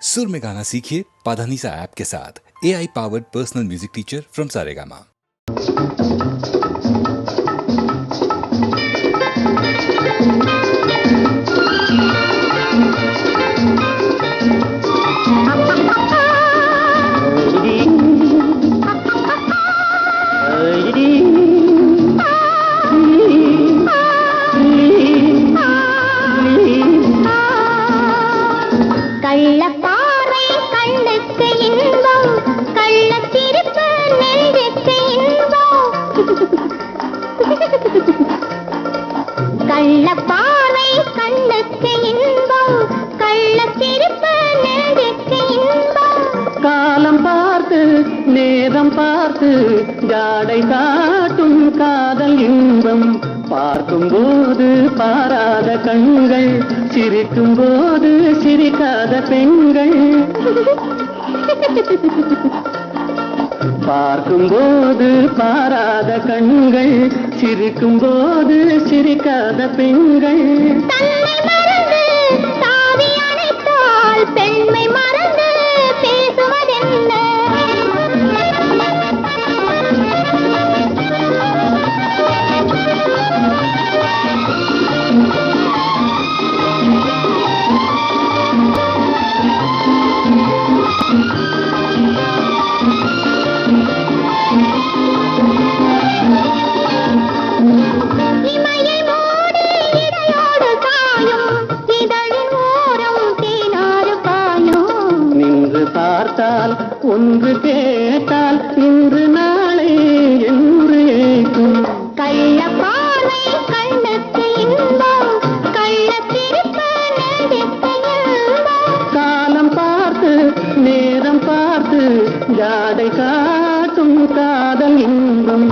सुर में गाना सीखिए पाधानीसा ऐप के साथ। AI powered personal music teacher from Saregama. காலம் பார்த்து நேரம் பார்த்து ஜாடை காட்டும் காதல் இன்பம் பார்க்கும் போது பாராத கண்கள் சிரிக்கும் போது சிரிக்காத பெண்கள் பார்க்கும் போது பாராத கண்கள் சிரிக்கும் போது சிரிக்காத பெண்கள் பெண்மை மறந்து பேசுவதென்ன ஒன்று கேட்டால் இன்று நாளை என்று ஏற்கும் கள்ளப்பானை கண்ணத்து இன்பம் கள்ளத்திருப்பு நெஞ்சத்து இன்பம் காலம் பார்த்து நேரம் பார்த்து ஜாடை காட்டும் காதல் இன்பம்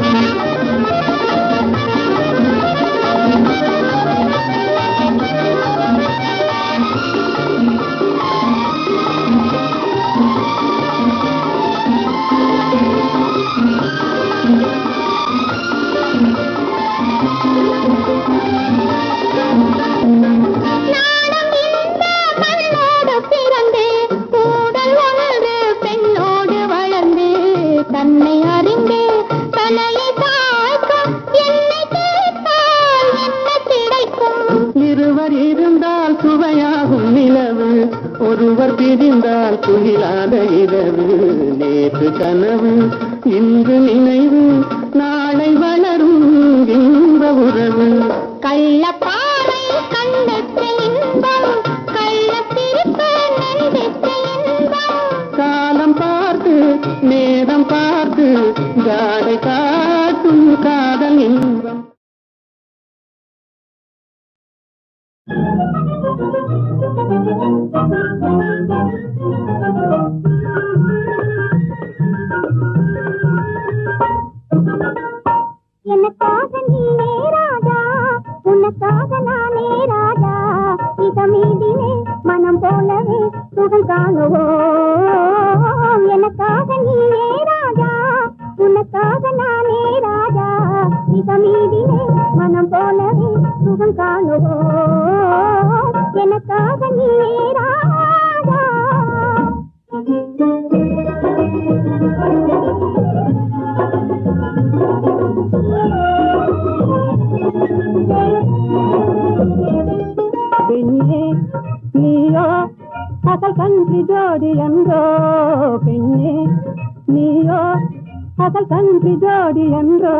ஒருவர் பிரிந்தால் துயிலாத இரவு நேற்று கனவு இன்று நினைவு நாளை வளரும் இன்ப உறவு கள்ளப்பானை கண்ணத்து இன்பம் கள்ளத்திருப்பு நெஞ்சத்து இன்பம் காலம் பார்த்து நேரம் பார்த்து ஜாடை காட்டும் காதல் இன்பம் எனக்காக நீயே ராஜா உனக்காக நானே ராஜா இதமீதிலே மனம் போலவே சுகம் காணுவோம் எனக்காக நீயே ராஜா உனக்காக நானே ராஜா இதமீதிலே மனம் போலவே சுகம் காணுவோம் எனக்காக நீயே ராஜா பெண்ணே நீயோ அசல் கன்றி ஜோடி என்றோ பெண்ணே நீயோ அசல் கன்றி ஜோடி என்றோ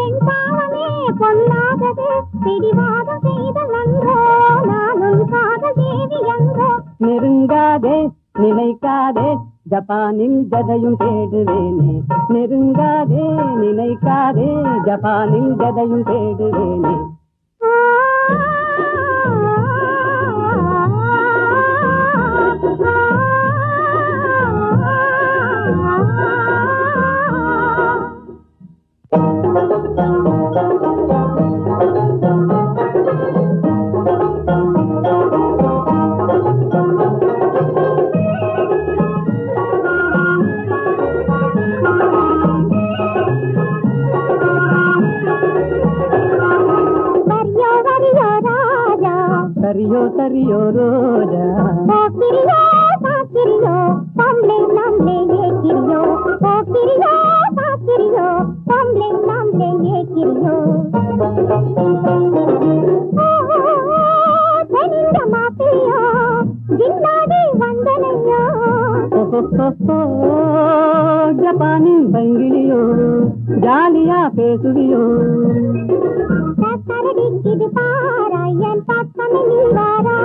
என் பாவமே பொல்லாதது பிடிவாதம் செய்த நன்றோ நானும் காதல் தேவி என்றோ நெருங்காதே நினைக்காதே ஜப்பானில் ஜதையும் தேடுவேனே நெருங்காதே நினைக்காதே ஜப்பானில் ஜதையும் தேடுவேனே सरियो सरियो रोजा ஜப்பானின் பைங்கிலியோ ஜாலியா பேசுவியோ தரடிக்குது பாரா என் பக்கமே நீ வாரா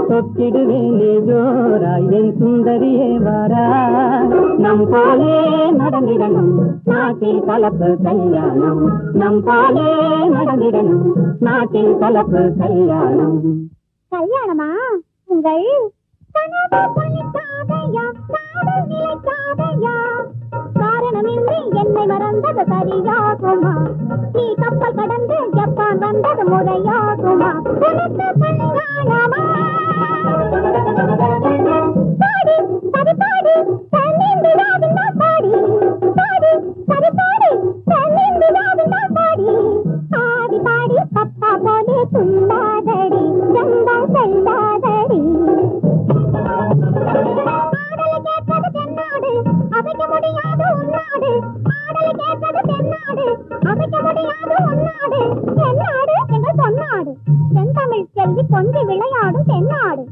தொட்டிடுவேனே ஜோரா என் சுந்தரியே வாரா நம் போலே நடந்திடணும் நாட்டில் கலப்பு கல்யாணம் நம் போலே நடந்திடணும் நாட்டில் கலப்பு கல்யாணம் கல்யாணமா உங்கள் கனவு பலிக்காதையா காதல் நிலைக்காதையா காரணமின்றி என்னை மறந்தது சரியாகுமா நீ கப்பல் கடந்து ஜப்பான் வந்தது முறையாகுமா உனக்கு கல்யாணமா பாடி சரி பாடி தன்னிந்திராவிந்தா பாடி பாடி சரி பாடி தன்னிந்திராவிந்தா பாடி பாடி பாடி பப்பா போலே துள்ளாதடி ஜம்பம் செல்லாதடி பாடலை கேட்பது தென்னாடு அவைக்க முடியாது உன்னாடு பாடலை கேட்பது தென்னாடு அவைக்க முடியாது உன்னாடு தென்னாடு எங்கள் பொன்னாடு தென்தமிழ் செல்வி கொஞ்சி விளையாடும் தென்னாடு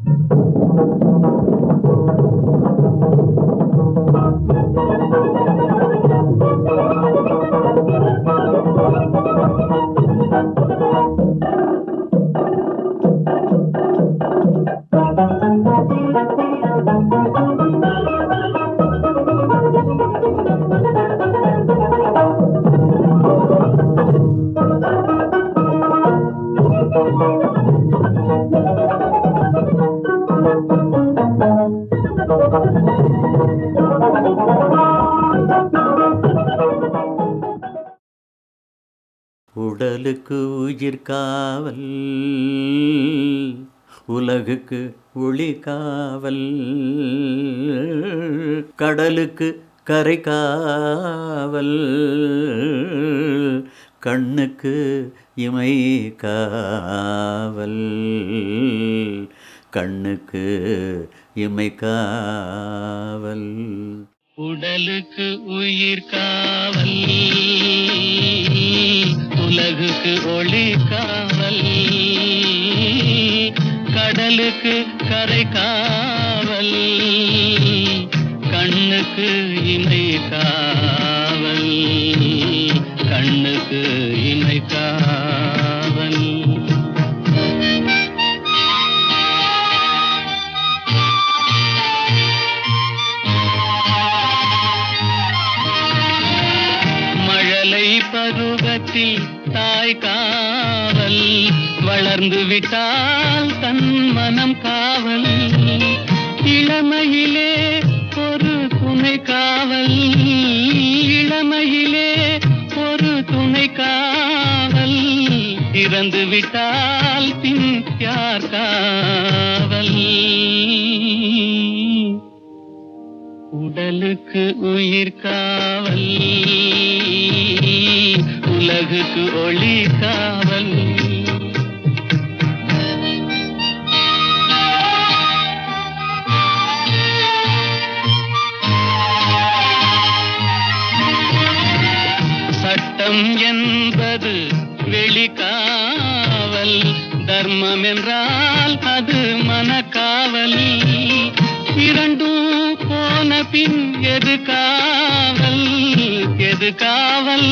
உடலுக்கு உயிர் காவல் உலகுக்கு ஒளி காவல் கடலுக்கு கரை காவல் கண்ணுக்கு இமை காவல் கண்ணுக்கு இமை காவல் உடலுக்கு உயிர் காவல் உலகுக்கு ஒளி காவல் கடலுக்கு கரை காவல் கண்ணுக்கு இமை காவல் கண்ணுக்கு இமை காவல் பருவத்தில் தாய் காவல் வளர்ந்து விட்டால் தன் மனம் காவல் இளமையிலே ஒரு துணை காவல் இளமையிலே ஒரு துணை காவல் இறந்து விட்டால் பின் யார் காவல் உடலுக்கு உயிர் காவல் உலகுக்கு ஒளி காவல் சட்டம் என்பது வெளிக்காவல் தர்மம் என்றால் அது மனக்காவல் இரண்டும் போன பின் எது காவல் எது காவல்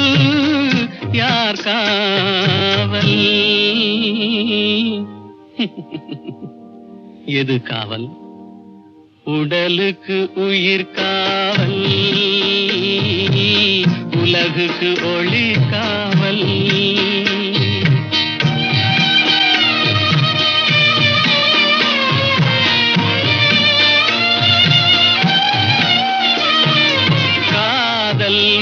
யார் காவல் எது காவல் உடலுக்கு உயிர் காவல் உலகுக்கு ஒளி காவல்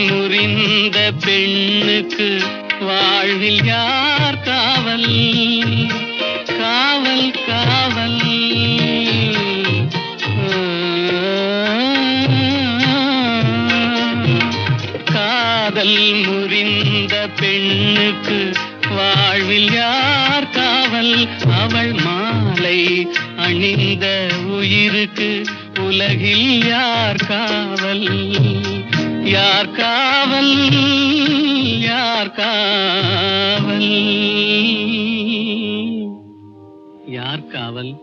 முறிந்த பெண்ணுக்கு வாழ்வில் யார் காவல் காவல் காவல் காதல் முறிந்த பெண்ணுக்கு வாழ்வில் யார் காவல் அவள் மாலை அணிந்த உயிருக்கு உலகில் யார் காவல் யார் காவல் யார் காவல் யார் காவல்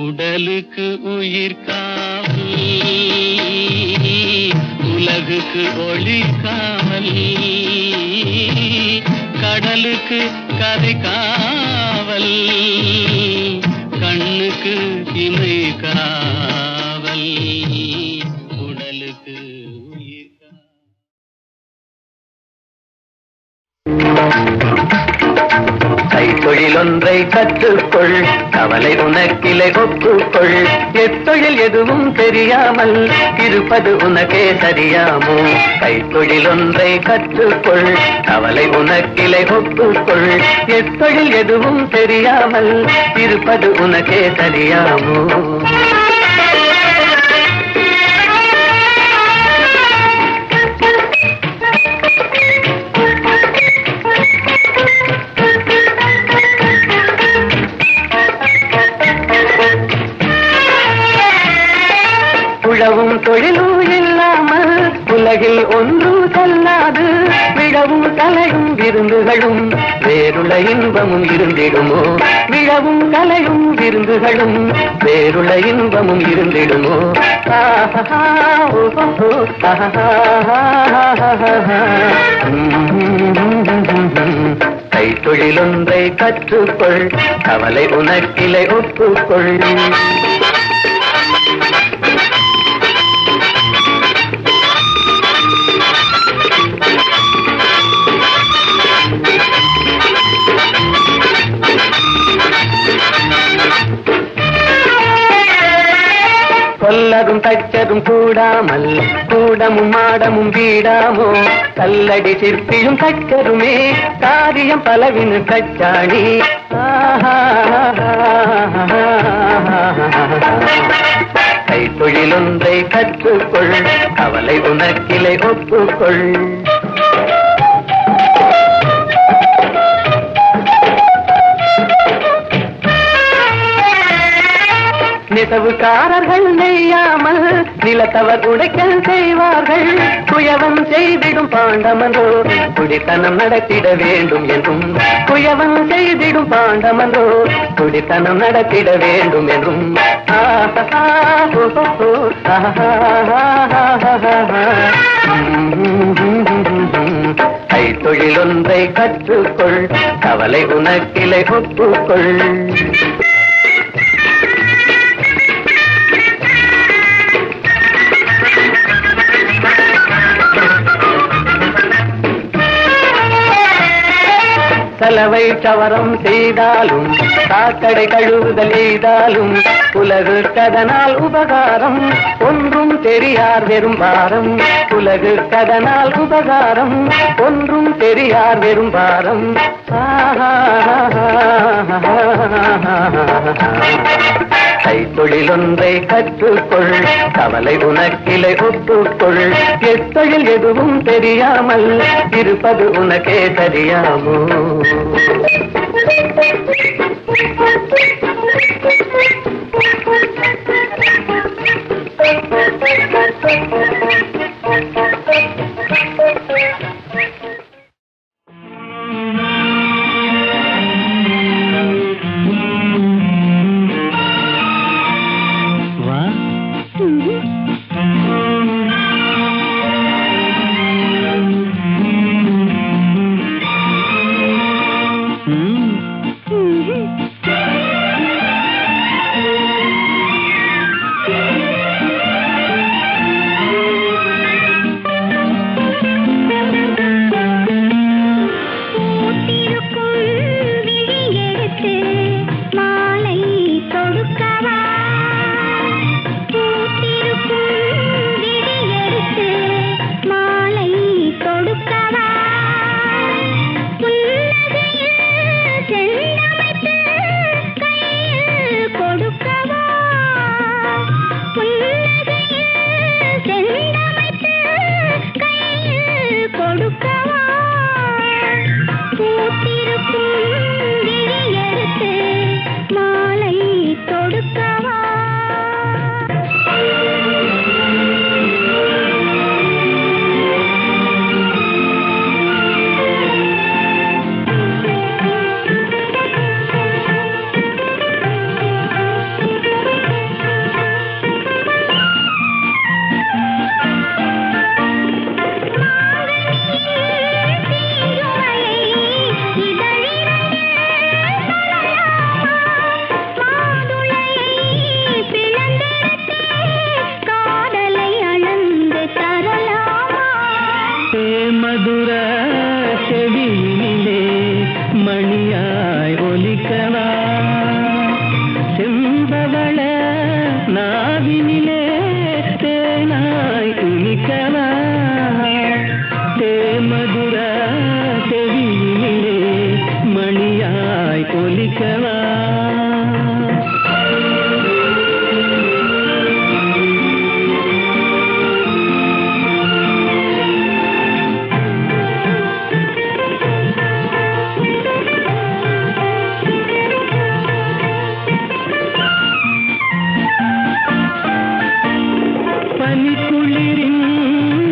உடலுக்கு உயிர் காவல் உலகுக்கு ஒளி காவல், கடலுக்கு கரை காவல், கண்ணுக்கு இமை காவல், உடலுக்கு உயிர் காவல். கைத்தொழில் ஒன்றை கற்றுக்கொள், கவலை உனக்கிலை ஒப்புக்கொள். எத்தொழில் எதுவும் தெரியாமல் இருப்பது உனக்கே சரியாமோ? கைத்தொழில் ஒன்றை கற்றுக்கொள், கவலை உனக்கிலை ஒப்புக்கொள். எத்தொழில் எதுவும் தெரியாமல் இருப்பது உனக்கே சரியாமோ? உழவும் தொழிலும் இல்லாமல் உலகில் ஒன்றும் செல்லாது. விழவும் கலையும் விருந்துகளும் வேறுள்ள இன்பமும் இருந்திடுமோ? விழவும் கலையும் விருந்துகளும் வேறுள்ள இன்பமும் இருந்திடுமோ? கைத்தொழில் ஒன்றை கற்றுக்கொள், கவலை உனக்கிலை ஒப்புக்கொள். கொல்லதும் தச்சதும் கூடாமல் கூடமும் மாடமும் வீடாமோ? கல்லடி சிற்பியும் தச்சதுமே காரியம் பலவினு கச்சாணி. கைத்தொழில் ஒன்றை கற்றுக்கொள், கவலை உனக்கிலை ஒப்புக்கொள். நெசவுக்காரர்கள் நெய்யாமல் நிலத்தவர் உடைக்கல் செய்வார்கள். குயவன் செய்திடும் பாண்டமன்றோ குடித்தனம் நடத்திட வேண்டும் என்றும். குயவன் செய்திடும் பாண்டமன்றோ குடித்தனம் நடத்திட வேண்டும் என்றும். கைத்தொழில் ஒன்றை கற்றுக்கொள், கவலை உனக்கிலை ஒப்புக்கொள். சலவை சவரம் செய்தாலும் சாக்கடை கழுவுதல் செய்தாலும் உலகு கதனால் உபகாரம் ஒன்றும் தெரியார் வெறும் பாரம். உலகு கதனால் உபகாரம் ஒன்றும் தெரியார் வெறும் பாரம். கைத்தொழில் ஒன்றை கற்றுக்கொள், கவலை உனக்கிலை ஒப்புக்கொள். எத்தொழில் எதுவும் தெரியாமல் இருப்பது உனக்கே சரியாமோ? மாலை தொடுக்கவா பூத்திருக்கும் நாவினிலே தேனாய் துணிக்கவா தேமதுர செவியினிலே மணியாய் ஒலிக்கவா பனிக்குளிரின்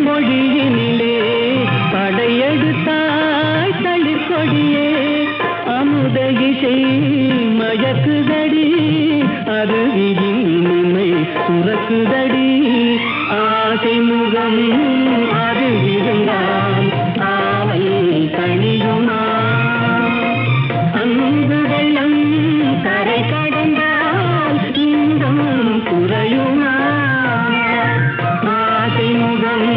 மொழியினிலே படையெடுத்தாய் தளிர்கொடியே அமுத இசை மயக்குதடி அருவியின் இனிமை சுரக்குதடி ஆசை முகம் அது இருந்தால் ஆவை தனியுமா அன்பு வெள்ளம் கரை கடந்தால் இன்பம் குறையுமா முகம்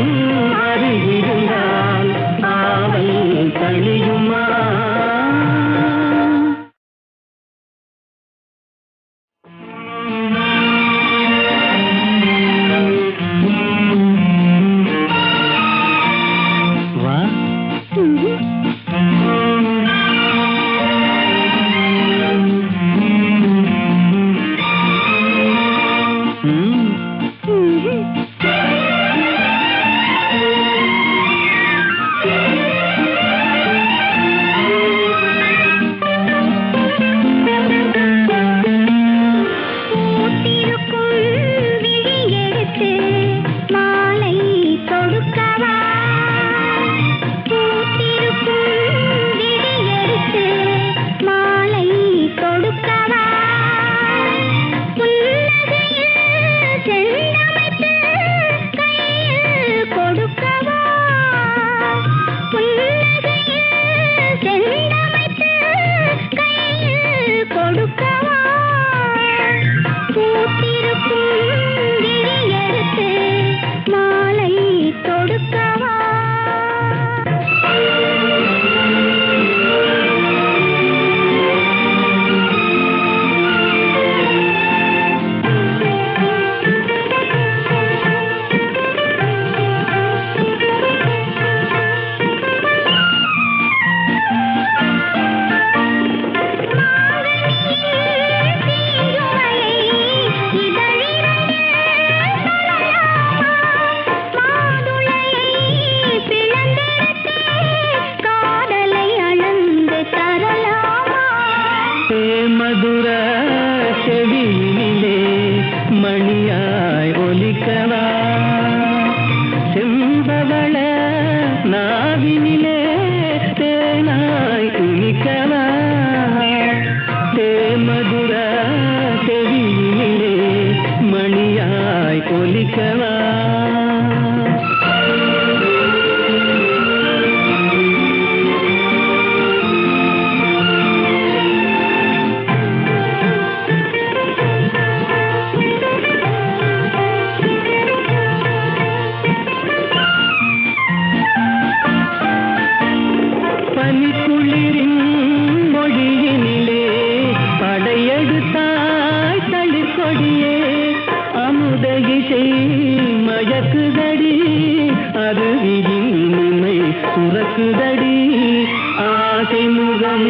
அறிவிருந்தால் ஆவல் கழியுமா வா மதுர செவியினிலே மணியாய் ஒலிக்கவா செம்பவள நாவினிலே தேனாய் துணிக்கவா தேமதுர செவியினிலே மணியாய் ஒலிக்கவா பனிக்குளிரின் மொழியினிலே படையெடுத்தாய் தளிர்கொடியே அமுத இசை மயக்குதடி அருவியின் இனிமை சுரக்குதடி ஆசை முகம்